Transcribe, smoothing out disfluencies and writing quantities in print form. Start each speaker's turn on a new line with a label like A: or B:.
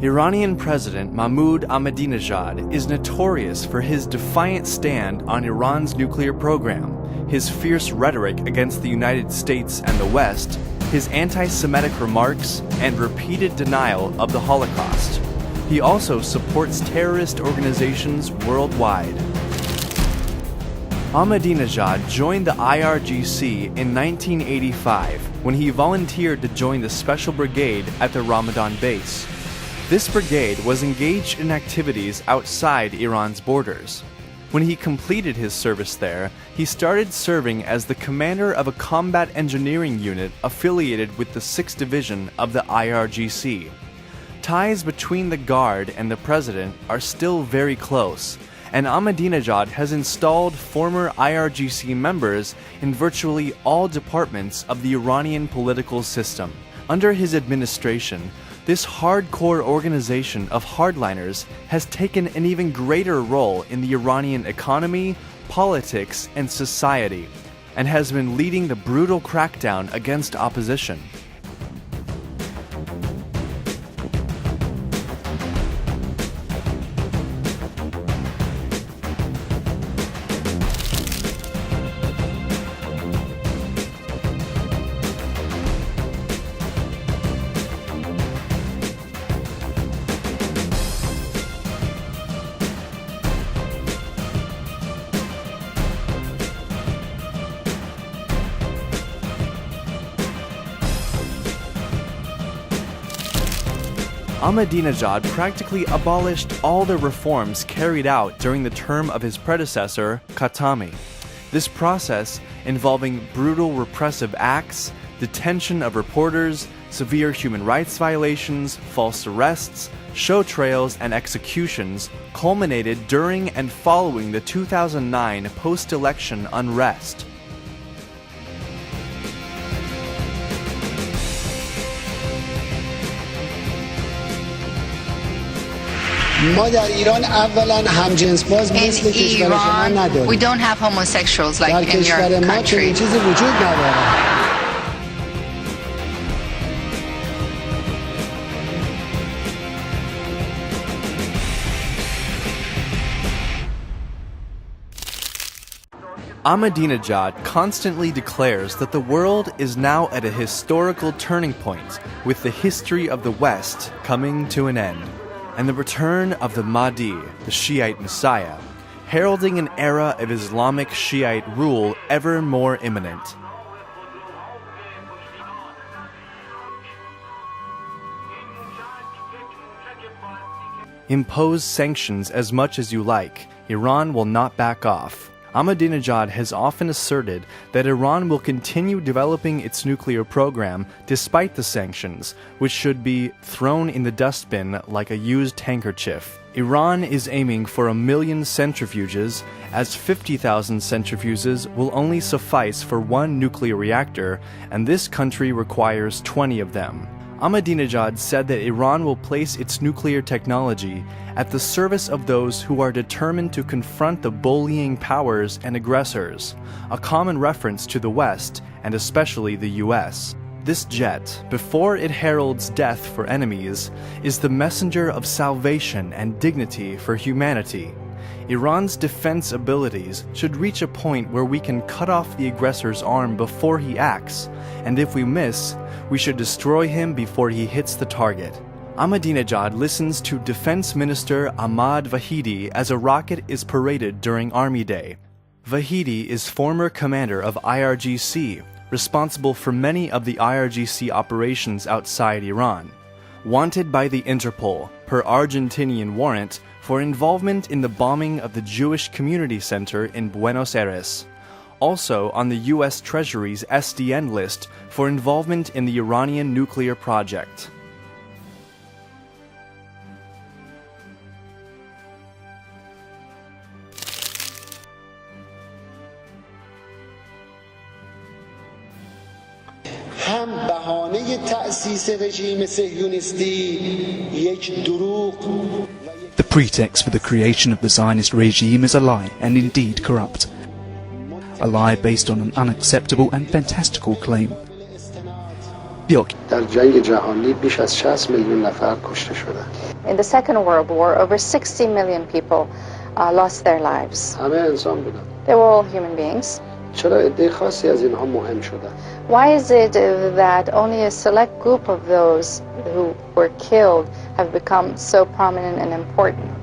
A: Iranian President Mahmoud Ahmadinejad is notorious for his defiant stand on Iran's nuclear program, his fierce rhetoric against the United States and the West, his anti-Semitic remarks, and repeated denial of the Holocaust. He also supports terrorist organizations worldwide. Ahmadinejad joined the IRGC in 1985 when he volunteered to join the Special Brigade at the Ramadan base. This brigade was engaged in activities outside Iran's borders. When he completed his service there, he started serving as the commander of a combat engineering unit affiliated with the 6th Division of the IRGC. Ties between the Guard and the president are still very close, and Ahmadinejad has installed former IRGC members in virtually all departments of the Iranian political system. Under his administration, this hardcore organization of hardliners has taken an even greater role in the Iranian economy, politics, and society, and has been leading the brutal crackdown against opposition. Ahmadinejad practically abolished all the reforms carried out during the term of his predecessor, Khatami. This process, involving brutal repressive acts, detention of reporters, severe human rights violations, false arrests, show trials, and executions, culminated during and following the 2009 post-election unrest.
B: ما در ایران اولا همجنسباز مثل کشور شما نداریم.
C: We don't have homosexuals like
B: در
C: in your
B: کشور ما چنین
C: country.
B: چیزی وجود ندارد.
A: Ahmadinejad constantly declares that the world is now at a historical turning point, with the history of the West coming to an end, and the return of the Mahdi, the Shiite Messiah, heralding an era of Islamic Shiite rule ever more imminent. Impose sanctions as much as you like, Iran will not back off. Ahmadinejad has often asserted that Iran will continue developing its nuclear program despite the sanctions, which should be thrown in the dustbin like a used handkerchief. Iran is aiming for 1 million centrifuges, as 50,000 centrifuges will only suffice for one nuclear reactor, and this country requires 20 of them. Ahmadinejad said that Iran will place its nuclear technology at the service of those who are determined to confront the bullying powers and aggressors, a common reference to the West, and especially the US. This jet, before it heralds death for enemies, is the messenger of salvation and dignity for humanity. Iran's defense abilities should reach a point where we can cut off the aggressor's arm before he acts, and if we miss, we should destroy him before he hits the target. Ahmadinejad listens to Defense Minister Ahmad Vahidi as a rocket is paraded during Army Day. Vahidi is former commander of IRGC, responsible for many of the IRGC operations outside Iran. Wanted by the Interpol, per Argentinian warrant, for involvement in the bombing of the Jewish Community Center in Buenos Aires. Also on the US Treasury's SDN list for involvement in the Iranian nuclear project.
B: هم بهانه تأسیس رژیم صهیونیستی یک دروغ.
D: The pretext for the creation of the Zionist regime is a lie, and indeed corrupt. A lie based on an unacceptable and fantastical claim. بیاک
B: در جنگ جهانی بیش از 60 میلیون نفر کشته شدن.
C: In the Second World War, over 60 million people lost their lives.
B: همه انسان بودن.
C: They were all human beings.
B: چرا عده خاصی از اینها مهم شدن؟
C: Why is it that only a select group of those who were killed have become so prominent and important?